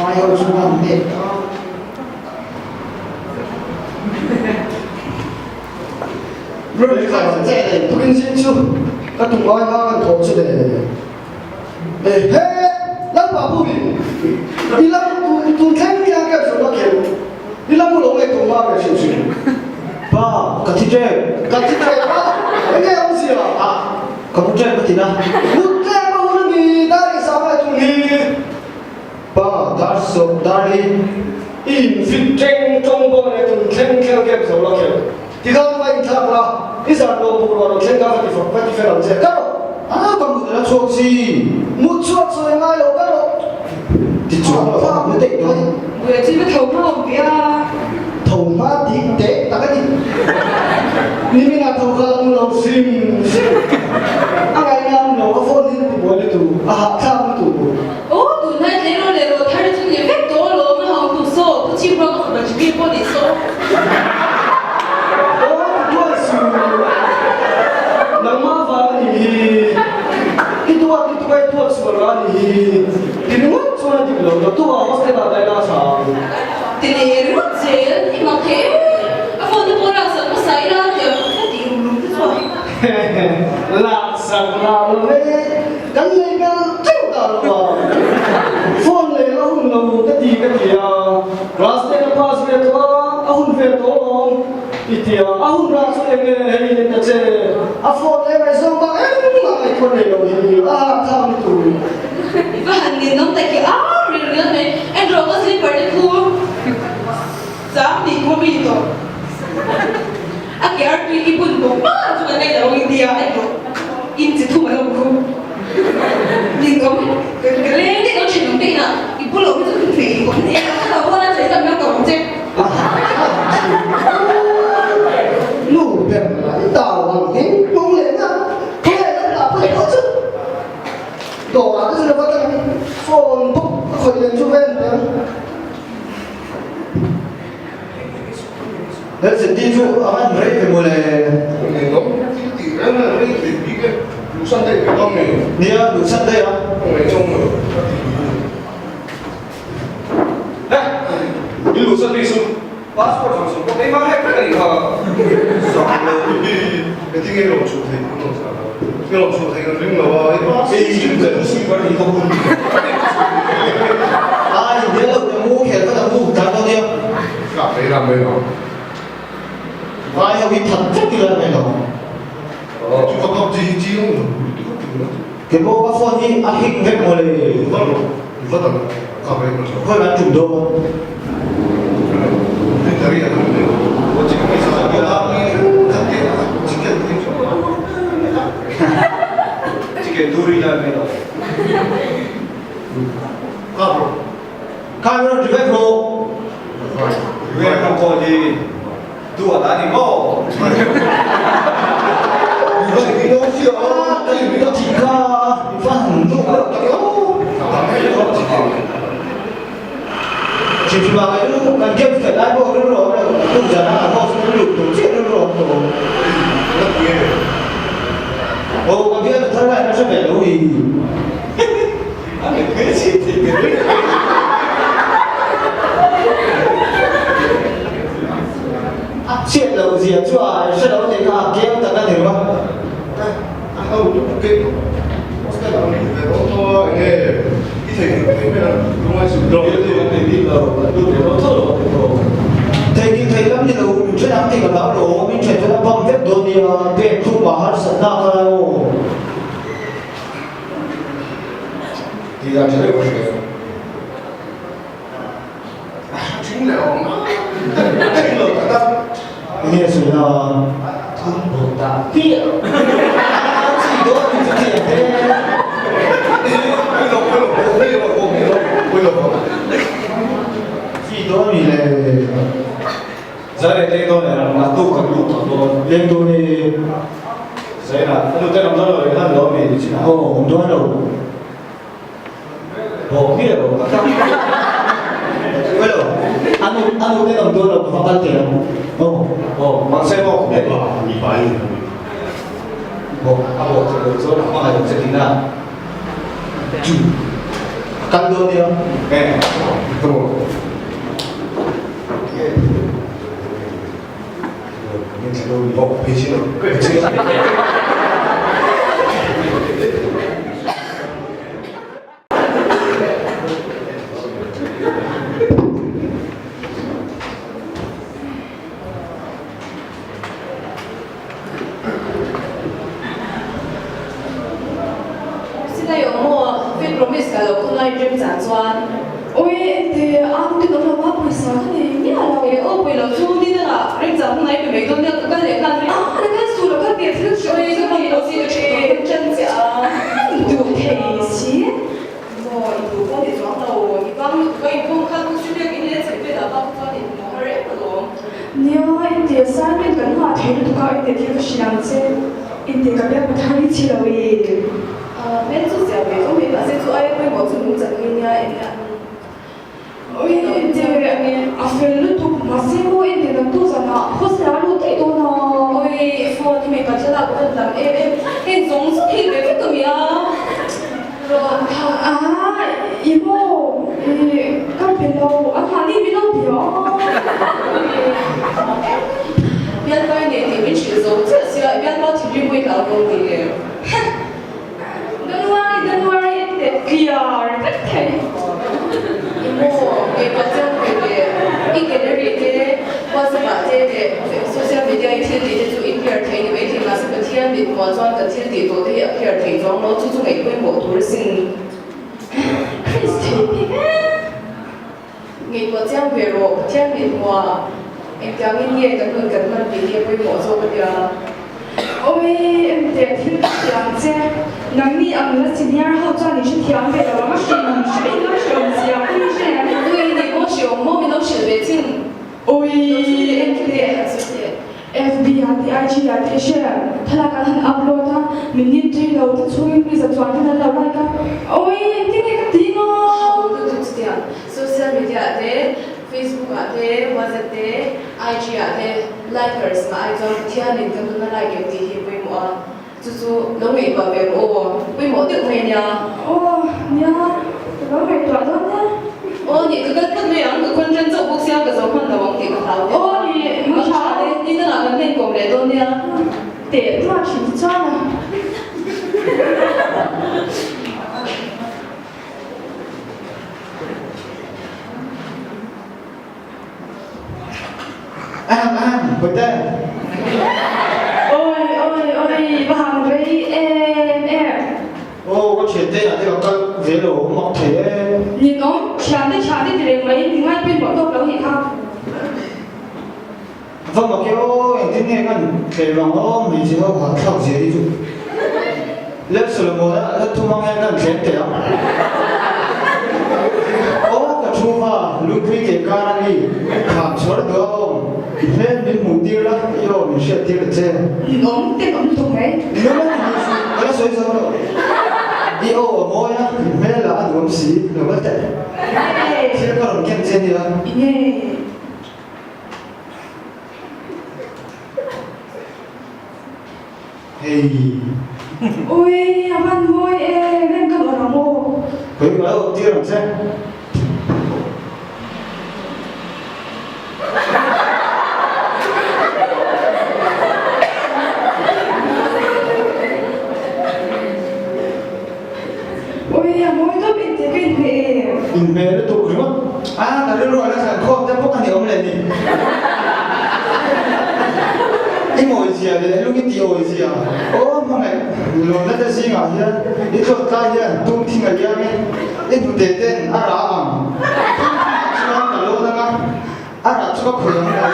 mai hơn chúng ta để rồi phải dễ để tôi xin chú các thùng gói nó cần thổ chứ để hết lắm bảo bùi đi lắm tu thêm đi ăn cái chỗ đó kiểu đi lắm một lồng này thùng bao để xin chú ba cả thịt tre ba cái nghe ông gì à kamu tre cái gì đó lúc tre bao nhiêu người ta đi sao lại tụi đi ba đã sớm đã đi in fit tranh trong bao này tụi thêm theo cái chỗ đó kiểu thì không phải thằng nào ít giờ đồ bộ đồ thêm cái phải phải làm gì cái kamu dah cuak si, mucuak so yang ayo kalau dijual apa? Nanti tu. Gue sih betul belum dia. Thầu má đi tệ, tak ada ni mina thầu kalau mula sim, angai nam no phone ni boleh tu, tham tu. Oh, tu nak lero thari tu ni vet tu lo, mah aku tu so, tu cip orang aku bagi pun di so. Oh, tu asu. Nama vani. Itu sebenarnya ini mut soalnya di belakang itu awas tidak ada nasa. Tini rut je, ini macam apa tu orang sama saya je, tadi ulun tu so. Laksan lalu kan legal juga loh. Phone le ahun lalu tadi dia. Rasa lepas itu ahun vertolong. Itu ahun rasa ini macam. Phone le macam apa? Mana itu le tham itu. Bahan ni nom tak kira real ni, Android sih pada tu. Sam di kopi tu. Akhir tu ibu tu, mana tu kan ada orang India itu. Ini tu mana aku. Ni kau, kerana ni kau cakap ni nak, ibu lo itu tu fake kau ni. Kalau orang cakap macam kau macam. Lu ber, tahu ni, boleh tak? Boleh tak tu? Đồ án là bắt đầu phone book khỏi đến chú bên đó. Đấy sẽ đi chú anh mấy cái mùa này. Này nó thì ra là cái gì cái lũ săn đây cái con này. Nia lũ săn đây à? Con này trong rồi. Đấy, cái lũ săn đi xuống. Passport xong xuống, có cái mang hết cái gì hả? Xong rồi cái tiếng nghe lòng chủ thì cũng không sao. Cái lòng chủ thì nó đứng là cái gì cũng dễ suy vào đi không. À, thì nhớ được mua kẹt có tầm mua cả bao nhiêu? Cả đấy làm đây nó. Vai bị thật chất kia này rồi. Chú có công gì không? Cái bộ các phone đi ăn hình hết mùa này. Vâng rồi. Cả đấy nó sao? Hơi bán chủng đô. Dari ada ni. Macam ni saya kira ni chicken Chicken duri là mày rồi. Kabro. Camera drive pro. Gue không có gì. Tua tadi mau. Ibu ini sih Cái đó chỉ có phần lúc đó cái chỉ là cái lúc cần kiếm phải lái bộ nó rồi lúc giờ nó không có được tổ chức nó rồi ô còn biết thế này nó sẽ phải đâu gì Anh cái gì thì cái chuyện đầu gì chứ à sẽ đâu thì là kiếm tận ra được không Tahu tu ke? Maksudnya dalam itu ini itu rumah sudah thầy lắm như là chuyện lắm thì còn báo đồ mình chuyển cho nó bom viết đồ thì về thu bảo hết sẵn ra thôi thì ra chơi được cái chính là ta nghe sự là thương bồ tát kia chỉ có mình thực hiện thế chỉ có mình là giờ này đây tôi là tu cần đủ rồi. lên tôi đi Đấy là lúc tới năm rồi hắn đó mình chỉ là ồ tôi đâu bộ kia rồi. bây giờ ăn cái đồng tôi là phải bao tiền ồ Bằng xe bộ đấy. bị phải Bộ thì được số là có 2 sẽ tính ra. căn tôi đi không Nghe. 또 배신은现在有没 fit promise 噶咯？可能要暂转。 Ôi, thì anh đi đâu mà buổi sáng thì nhớ là 예, 보이는 소디가 렉자 하나 입에 매도는 끝까지 간 à, cái số là các biệt thức 저희 그 뭐 이러지 이렇게真假 đủ thể xí. 뭐 이거 어디 좋아한다고 이방 누가 이번 카드 출력 있는 집에다 바꿔니 뭐 하래도 Nếu anh thì sáng mình cần hòa thấy được coi thì thiếu sự làm chứ. Anh thì các bạn thấy đi chiều đi. 맨 소지야 왜 그러면 나세 주 아예 거의 뭐 좀 잡느냐 Ôi, thì à phải lúc thuộc mà xem ôi anh thì làm tu rằng là có sẽ lúc thì tôi nó. ôi phone thì mình cần sẽ là cái làm em giống như thì về cái tụi rồi À, ibu, các bạn đâu, anh Hà đi bên đâu biểu.边端点你们去走，这是要边包体育会搞公的。 Đừng nói để kia rất thể. 이모, 이거 좀 그게 이게 이렇게 와서 맞게 소셜 미디어 이틀이 좀 인피어테인 웨이팅 나서 그 티안 및 뭐전 그 틸디도 돼 인피어테인 정도 주중에 거의 뭐 돌싱 크리스티. 이거 좀 배로 티안 및 뭐 인장인이에 그 그만 비디오 거의 뭐 저거야. Ôi, em để thiên tiếng chứ. Nắng đi ăn là xin nhar hậu cho你是tiếng về的，我是你是应该是我们家，不是。 왜 이거 시험 몸이 너무 실베진 Ôi, em em 그래 để 하실 FB à thì IG à thì share. Thật là cả thằng upload ha. Mình nhìn trên đầu thì xuống bây giờ toàn cái đầu lại cả. Ôi, cái này cái tiếng 때 소셜 미디어 때 페이스북 때 WhatsApp 때 IG 때 라이커스 마 아이존 티아닌 그 누나 라이크 티 보이 뭐 주주 너무 이뻐 배고 보이 뭐 어디 오면냐 Ồ, nhá. Nó phải tỏa thôi nhá. 니 그거 끝내 양그 컨텐츠 복시한 거 저건 나 먹기 그 다음 Ồ, thì mới chào đấy. 니들 안 된 거래 돈이야 Để tôi chỉ cho là bữa đây ôi bà hàng với em ô có chuyện đây là cái các dễ lộ mọc thế nhìn nó chán đi thì lấy mấy thì ngay bên bọn tôi đâu thì không vâng mà kêu em tin nghe con kể lòng nó mình chỉ có khoảng thao dễ đi chung lớp sửa một đã lớp thu mong em cần chém kẹo ô cả chú vào lúc khi kể ca đi khám số được không lên đến mục tiêu đó yêu mình sẽ tiêu được chưa ống tiền ống thùng đấy nếu mà nó sôi sôi rồi yêu ở môi á mẹ là ăn uống xí rồi mất tệ thế có đồng kiên trên đi không hey ôi ăn môi em cầm ở mồ với cái đầu tiên là xem ôi môi tôi bị thế cái gì in mẹ nó tụt đúng không à là rồi là sản khô ta bốc ăn nhiều lên đi cái mồi gì à để lúc cái tiêu gì à ô mà mày luôn nóจะgì ngả here đi cho ta here tung thiên ở here cái bút tên tên à ra à cho cả lô đó mà à ra cho có khởi động rồi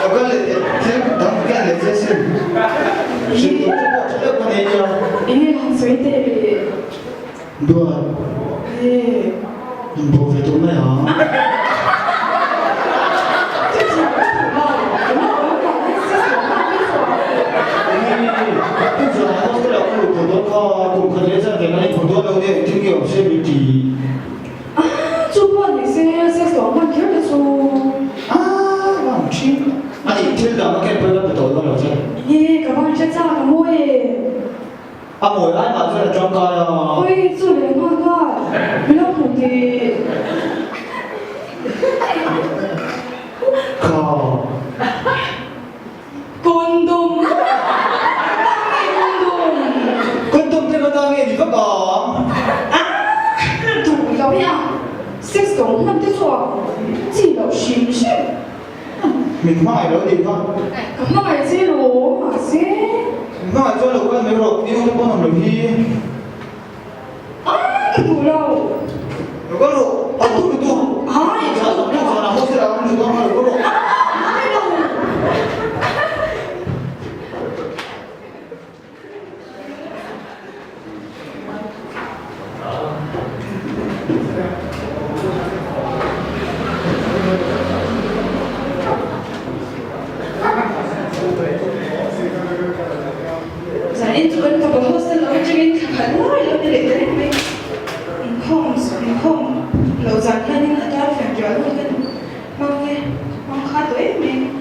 rồi cái này thế đóng cái này thế xin xin tôi cho cái này cho ini langsung itu dua bố về tụi mày hả bây giờ nó sẽ là một của tôi kho cùng khởi lên ra cái này của tôi đâu để kinh nghiệm sẽ bị tỷ chú bọn thì sẽ sống bằng kiểu là chú à làm chi anh ấy chưa làm cái bây giờ bắt đầu rồi chứ các bạn sẽ sao cả môi à mỗi ai mà sẽ là trong coi ôi chú này ngon quá Bilang nanti Kau. kondom. Kondom. Kondom trên con nghe gì có bò. Chủ giáo ya, sex tổng năm tiết số, chỉ là hình式. Mình mãi đó đi không? Cảm ơn chị lố mà sẽ. Mãi cho được quen mấy rồi đi không có làm được gì. Đủ lâu. Được có độ. Tu. Ai? Sao giống như giờ nào không sẽ làm được không? Được có độ. Ai đâu? Giờ em tụi anh có hostel ở trên bên khá nói là để đấy mình không lâu dần hơn nên là ta phải giỏi hơn cái mong khá tuổi mình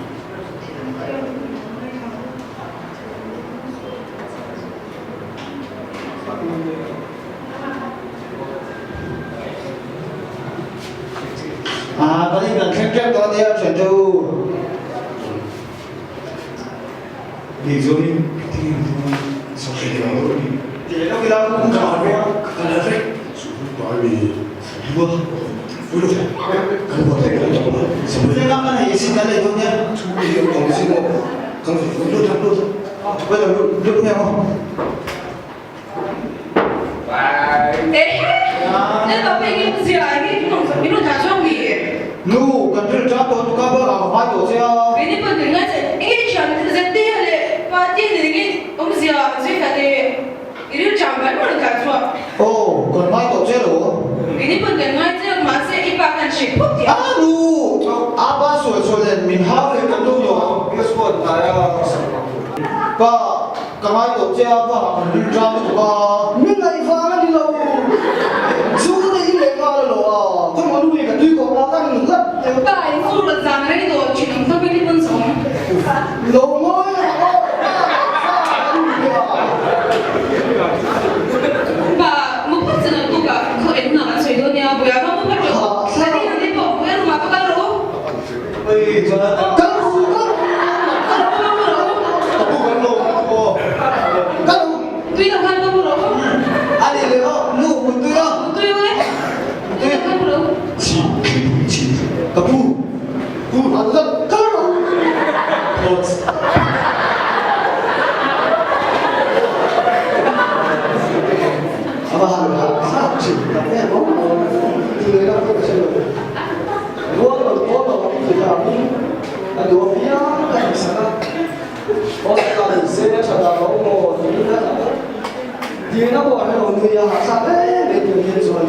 À, có những lần khép có thể chuyển châu. Đi rồi thì sau khi đi rồi thì nó cái đó cũng khó rồi. Cái đó đấy. Bởi vì vừa được cái vấn đề đó là thế các bạn hãy xin cái này thôi nhé. Chú ý không xin một không phải luôn. Bây giờ được nghe không? 에? 내가 빼기 무지야 이게 좀 이런 다정이 Nu, cần phải cho tôi các bạn ở ngoài tổ xe. 왜냐면 내가 이게 참 그래서 때에 파티에 이게 무지야 제가 때 이를 잠깐 가서 Ồ, còn ngoài tổ xe đâu? 왜냐면 내가 이제 마세 이빠간 싶었지 À, nu, apa sulit mình học về cái đâu rồi? Cái sulit là và cái ngoài tổ xe và mình ra cái tổ mình lại phá đi đâu? Chú cái gì lại phá đâu? Không có nuôi cái tuy có là đang rất 오빠 인수로 장난이도 지금 서비스 분석 lâu mới 오빠 못 봤잖아 또가 그 옛날 저희도냐 뭐야 한번 봤죠 사진 안 예뻐 왜 이러면 아빠가로 bây giờ các tuy là hai con bro anh đi không? Nu một tuy không? tuy 왜 tuy là hai bro Chỉ các phụ ăn rất các sao chỉ là nghe bóng thì người ta không chơi được có thì là anh đùa phía cái sao có là sẽ cho ta có một thì nó gọi là người học sao đấy để điều hiện rồi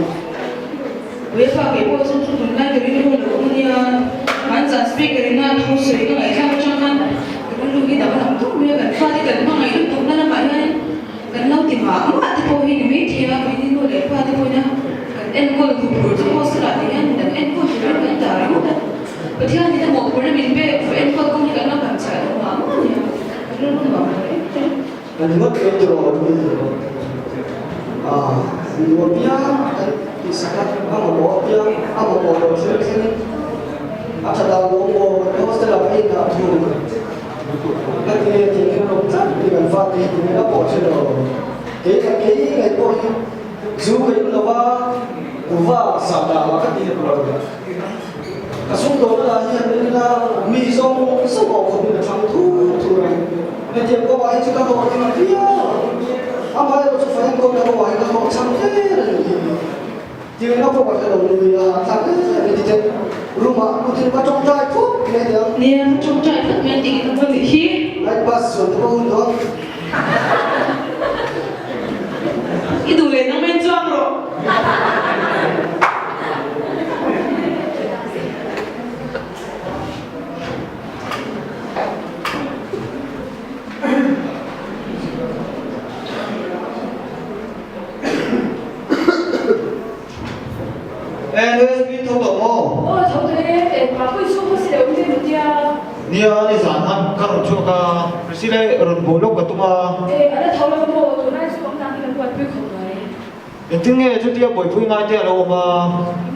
왜 파게 보여서 좀 정말 그리고 그냥 완전 스피커나 통수리가 이상 정한 그런 lok이 나만 또 우리가 파디 gần ngày lúc cũng đang mãi hơn gần lâu thì mà mà thì cô hình mấy thì mà cái nó để 파디 뭐냐 em có được phụ cho cô sẽ là thì anh em có thể biết cái đó đúng không? Vậy thì anh ta một bữa mình về em có công nhận nó cảm thấy đúng không? Nó nó bảo đấy. anh mất cái rồi à đùa phía thì sao ăn một bộ phía ăn một bộ đồ chơi thế à thật là một bộ nó sẽ là cái nào thường cái kia thì cái động tác thì gần phát thì nó bỏ chơi đồ cái ngày tôi dù cái nó va và sao nào cái gì rồi cái xung đột là hiện là mi sông sông họ không được trong thu này nên tiệm có bài chứ các họ thì mà phía anh phải có phải anh có cái bài các họ sang thế thì nó có phải là người sang thế thì thế rumah aku tidak trong trai pun dia yang Nia trong trại phát men thì nó mới bị khí. naik bus untuk bangun Itu le nó men choang rồi. NSB thông tổng mô 저도 막 수업실에 언제 못이야. nia ni zanhan karon chuka sile ron bolok katuma 네, 안에 더러운 거 도날 수 없는 거 같고 거기. Em tiếng nghe chút tiếp buổi vui ngay tiếc đâu mà.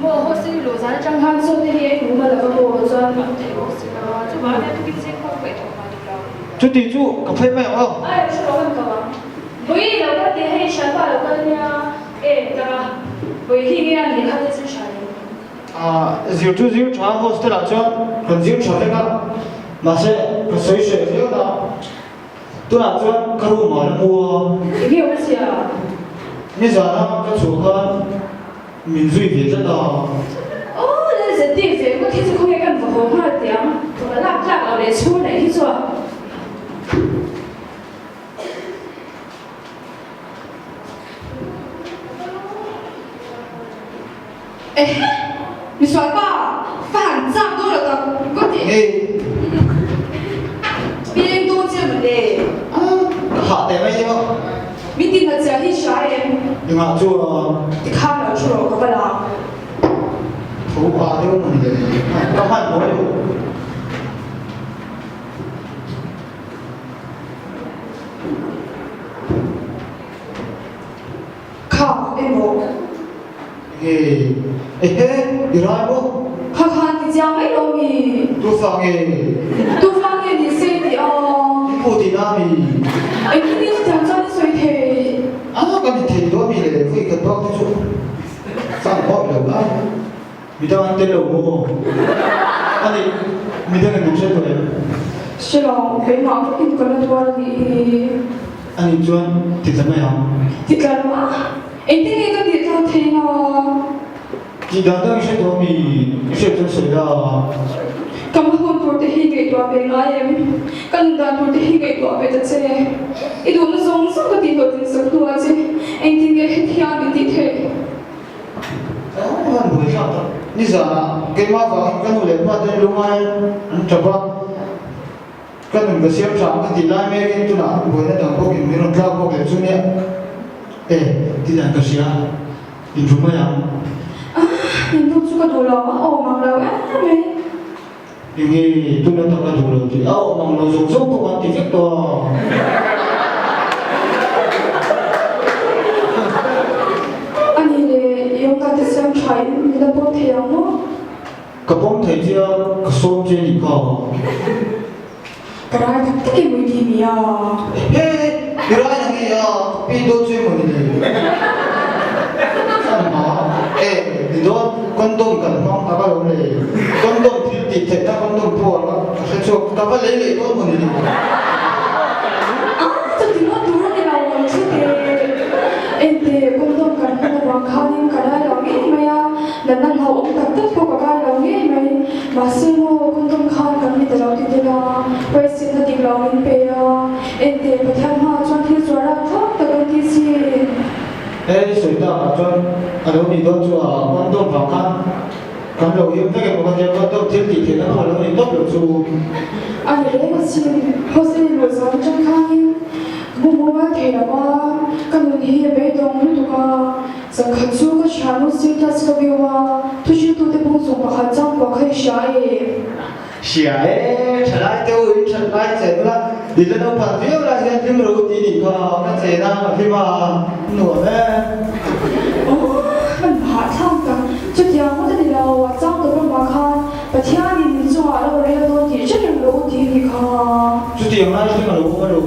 Mo ho si lo zan chang han so te he mu ma la ko zan ma te ho si la chu ba ne tu ki se ko pe to ma tu la Chút tí chú cà phê mẹ không? ai chu lo kan ka ba boi la ka te he sha ba la ka nya e ta boi hi ge an le kha te sha ni À, diệu chú diệu cho hostel à cho, còn diệu cho thế cả. Mà sẽ có sấy sấy diệu đó. Tôi làm cho các khu mà nó mua. e ge o si a Như giờ nó các chủ hơn mình duy việt rất đó. ô le ze ti fe ko ki se ko ge kan va ho ha te am to la la ka le chu ne hi so Eh,你说吧，饭差不多了的，快点， Ê, 别人多见不得， hạ tè mấy chứ? 明天的家里啥人， Nhưng mà chú你看了出了个不啦？ thủ bà thiếu mình để có hẳn mỗi điều. 看，哎我， Ê, ê, đi ra bố. 看看你家没容易， Tôi phang ê, 都放给你谁的哦？ cô thì nam thì 哎，今天是讲真水的， cái gì thì đó mình để vui cái đó cái chỗ. Sao có được đó? Mình đang ăn tên lẩu mua. Anh đi, mình đang ăn đúng rồi. 是咯，被忙不给跟着多了的， Anh đi chuan thì怎么样？ 你干嘛？哎，今天跟你聊天啊， Chỉ đang đang sẽ đó mình sẽ cho sợi ra. 咁好多的戲劇多俾我em，跟但多的戲劇多俾得啫，呢度都仲生個電腦電視多啫，哎，點解係聽唔啲聽？ Anh buổi sao đó? Như giờ cái má vào cái nụ lệ phát đến lúc mai anh chụp á. Cái mình có xem sáng cái tỷ lệ mấy cái tu nào buổi nay đang có cái mình làm ra có cái chuyện này. Ê, thì đang cái gì à? Đi chung mấy à? À, mình không có đồ lò, ồ mặc lò á mày. Nhưng mà tôi đã tập ra đủ rồi thì mà nó dùng giúp của anh thì biết to. Anh ấy dùng cái xem trái mình đã bố theo nó. Cái bóng thấy chưa? Cái xôm trên đi có. Cái này thật cái mùi gì mì à? Ê, đi ra những cái bị đốt chơi một cái. Sao mà? Ê, đi đó con tôm cần không? Ta bảo là con tôm thì thịt ta con tôm bùa nó sẽ cho ta phải lấy con một cái. À, chắc thì nó đúng rồi nào rồi chứ thì em thì cũng đâu cần phải là bằng khao nhưng cái này là nghĩ mày à, lần nào họ cũng tập tất cả cái là nghĩ mày mà xin mua cũng không khao cần đi từ đầu thì là quay xin thật tình lòng mình về em thì phải tham hoa cho thi rồi ra thoát từ công ty gì. Ê, sủi ta mà cho ở đâu đi đó cho con tôm vào khăn. Còn đầu yêu cái một con con tôm thiên thì nó hồi nó đi tốt được chú. Anh ấy mà xin họ xin rồi sao trong khai mua mua cái thế là ba cái người hi bé đông lúc đó giờ khẩn chú cái sản nó xin ta sẽ biểu à tôi chỉ tôi để bông xuống và khẩn trang và khai sai Xỉa ấy, trở lại tiêu ý, trở lại chạy là đi lên đâu phản phiếu là hiện phim đầu tiên thì có cái chạy ra mà phim mà nổi đấy. mình hạ thang cả chút giờ có thể là trang từ bên ngoài khai và theo đi mình cho ở đâu đây tôi chỉ rất là đầu tiên thì khai Chút tiền này phim mà đâu có đâu.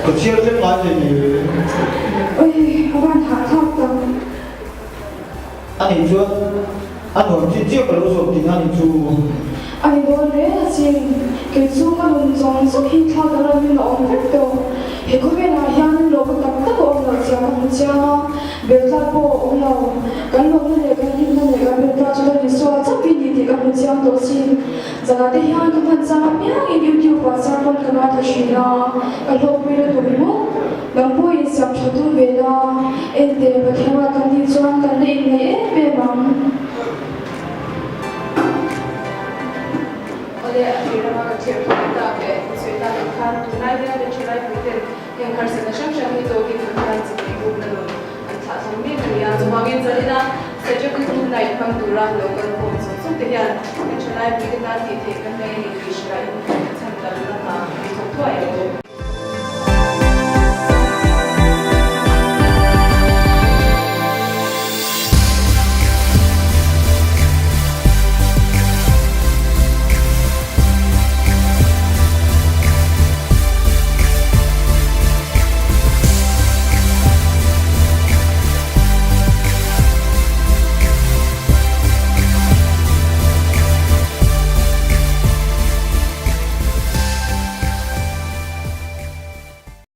Có chiêu phim nói gì nhỉ? ôi các bạn hạ thang cả Anh hình chưa? Anh hỏi chi chiêu cả đâu rồi thì anh hình chưa? anh nói đấy là gì cái số cái đồng giống số khi thao cái là mình ông cũng đâu thì có vẻ là hiện lộ cái tập tất cả ông là chỉ là một cha biểu ra bộ ông là cái lúc này cái hiện này cái biểu ra cho nên số chắc vì gì thì cái một cha tổ xin giờ là cái hiện cái phần ra miếng cái YouTube và ra con cái nào thì là cái lúc bây giờ tụi mình đang bôi xem cho tụi về là em để cái theo cái đi cho cái này này về bằng Oleh akhirnya maka cerita kita ke cerita kan tunai dia ada cerita itu yang harus kita syam itu kita kan sini bukan lalu antara sambil dia cuma bin jadi na sejak itu tunai kan turun local pun so dia yang cerita itu nanti kan ini bisa ini sambil lalu itu tu ayo